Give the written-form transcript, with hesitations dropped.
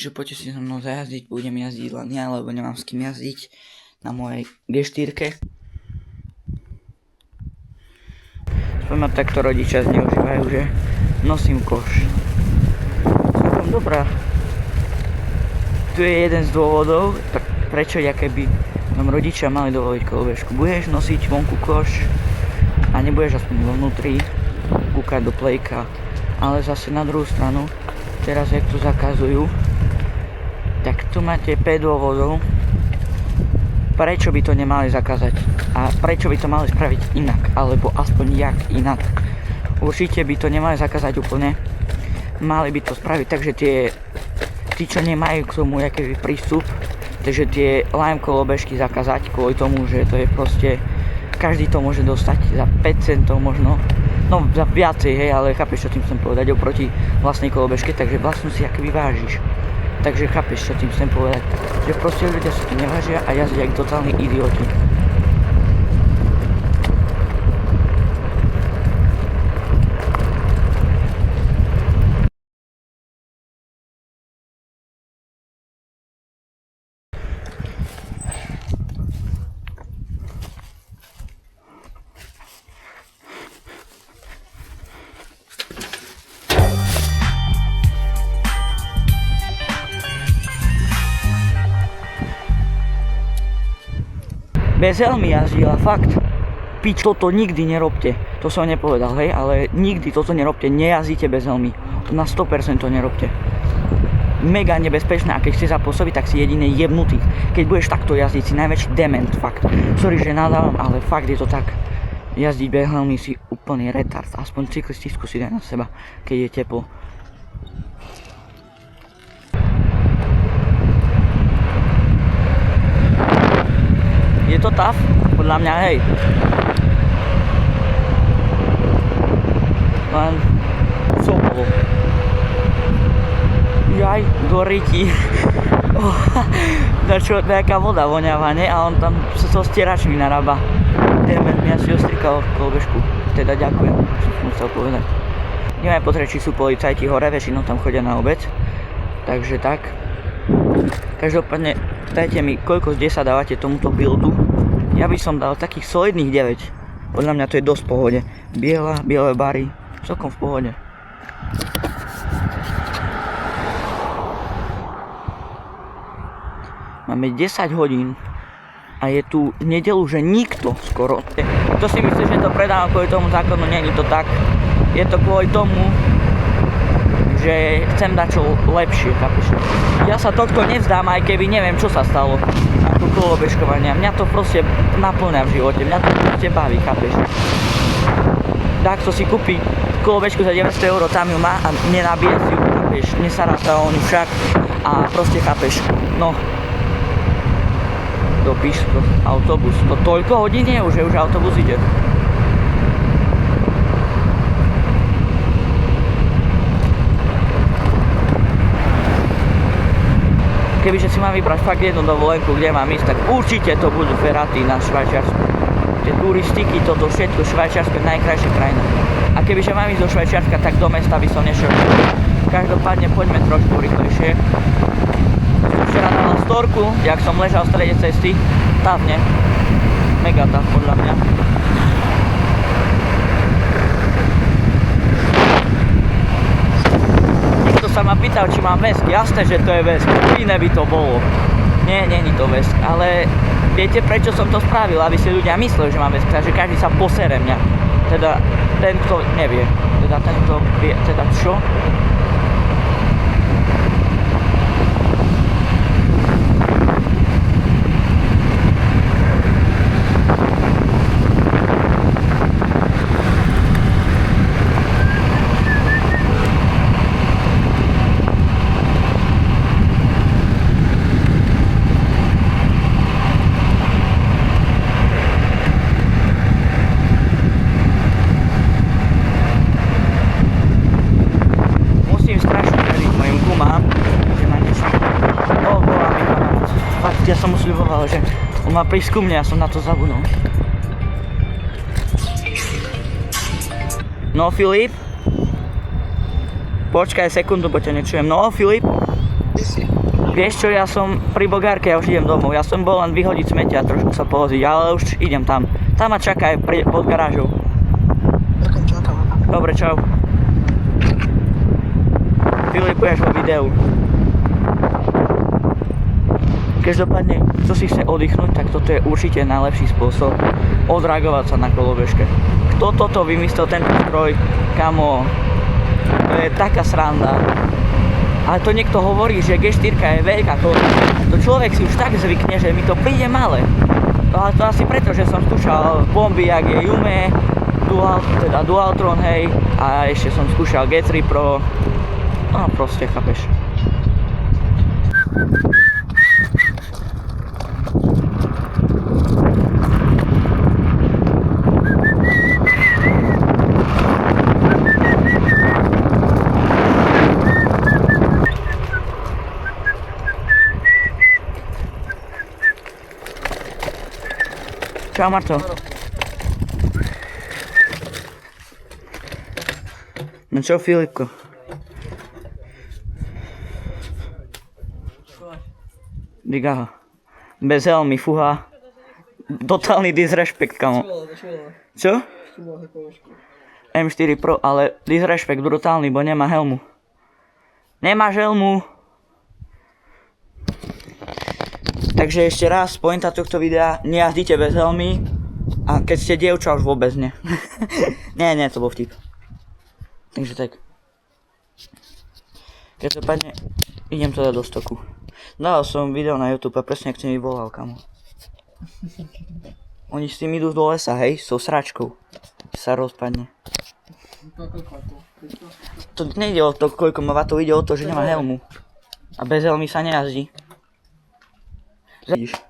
Že poďte si so mnou zajazdiť, budem jazdiť len ja, lebo nemám s kým jazdiť na mojej G4. Aspoň ma takto rodičia zneužívajú, že nosím koš. Celkom dobrá. Tu je jeden z dôvodov, tak prečo ja keby nám rodičia mali dovoliť kolobežku. Budeš nosiť vonku koš a nebudeš aspoň vo vnútri kúkať do plejka. Ale zase na druhú stranu, teraz jak to zakazujú, tak tu máte 5 dôvodov, prečo by to nemali zakázať a prečo by to mali spraviť inak, alebo aspoň jak inak. Určite by to nemali zakázať úplne, mali by to spraviť tak, že tí čo nemajú k tomu jaký prístup, takže tie lime kolobežky zakázať kvôli tomu, že to je proste, každý to môže dostať za 5 centov možno, no za viacej, hej, ale chápeš, čo tým chcem povedať, oproti vlastnej kolobežke, takže vlastnú si aký vyvážiš. Takže chápeš, čo tým chcem povedať, že proste ľudia sa tu nevážia a jazdia jak totálni idioti. Bez helmy jazdila, fakt. Pič, toto nikdy nerobte. To som nepovedal, hej, ale nikdy toto nerobte. Nejazdíte bez helmy. Na 100% to nerobte. Mega nebezpečné a keď chce zapôsobiť, tak si jedine jebnutý. Keď budeš takto jazdiť, si najväčší dement, fakt. Sorry, že nadávam, ale fakt je to tak. Jazdiť bez helmy si úplný retard. Aspoň cyklistickú si daj na seba, keď je teplo. Je to tough? Podľa mňa, hej. Len co bolo? Jaj, gorí ti. Nejaká voda voňava, ne? A on tam sa to stierač vynarába. Demen, ja si ostrikal kolobežku. Teda ďakujem, čo som chcel povedať. Neviem pozrieť, či sú policajti hore, väčšinou tam chodia na obed. Takže tak. Každopádne, dajte mi, koľko z 10 dávate tomuto buildu. Ja by som dal takých solidných 9. Podľa mňa to je dosť v pohode. Biele bary, celkom v pohode. Máme 10 hodín a je tu nedeľu, že nikto skoro. To si myslíš, že to predávam kvôli tomu zákonu, nie je to tak. Je to kvôli tomu, že chcem dať čo lepšie, chápeš? Ja sa toľko nevzdám, aj keby neviem, čo sa stalo ako kolobežkovania. Mňa to proste naplňa v živote, mňa to proste baví, chápeš? Takto si kúpi kolobežku za 900 €, tam ju má a nenabije si ju, chápeš? Nesará sa on však a proste chápeš, no. Do píško, autobus, to toľko hodín je už, že už autobus ide. Kebyže si mám vybrať fakt jednu dovolenku, kde mám ísť, tak určite to budú Ferraty na Švajčiarsku. Tie turistiky, toto všetko, Švajčiarsko je najkrajšia krajina. A kebyže mám ísť do Švajčiarska, tak do mesta by som nešiel. Každopádne poďme trošku rýchlejšie. Včera dal storku, jak som ležal v strede cesty, távne. Mega táv podľa mňa. Sa ma pýtal, či mám vesk. Jasné, že to je vesk. Iné by to bolo. Nie, není to vesk. Ale viete, prečo som to spravil? Aby si ľudia mysleli, že mám vesk. Takže každý sa posere mňa. Teda ten, kto nevie. Teda ten, kto vie. Teda čo? Ja som mu sľuboval, že on má prísť ku mne, ja som na to zabudol. No Filip? Počkaj sekundu, bo ťa nečujem. No Filip? Ty si. Vieš čo, ja som pri Bogárke, ja už idem domov. Ja som bol len vyhodiť smetia a trošku sa pohoziť, ale už idem tam. Tam ma čaká aj pod garážou. Ďakujem, čakám. Dobre, čau. Filip, budeš vo videu. Každopádne, kto si chce oddychnúť, tak toto je určite najlepší spôsob odreagovať sa na kolobežke. Kto toto vymyslel, tento stroj, kamo, to je taká sranda. Ale to niekto hovorí, že G4 je veľká kolobežka. To človek si už tak zvykne, že mi to príde malé. Ale to asi preto, že som skúšal bomby, jak je Yume, Dualtron, hej, a ešte som skúšal G3 Pro. No proste, chápeš. Čau Marto. No čo Filipko? Diga. Bez helmy, fuha. Totálny disrespekt, kamo. Čo? M4 Pro, ale disrespekt brutálny, bo nemá helmu. Nemáš helmu. Takže ešte raz, pointa tohto videa, nejazdíte bez helmy a keď ste dievča, už vôbec nie. nie, to bol vtip. Takže tak. Každopádne, idem teda do stoku. Dal som video na YouTube a presne ak si mi volal, kamo. Oni s tým idú do lesa, hej, so sračkou. Sa rozpadne. To nejde o to, koľko má vatov, ide o to, že nemá helmu. A bez helmy sa nejazdí. Vidíš.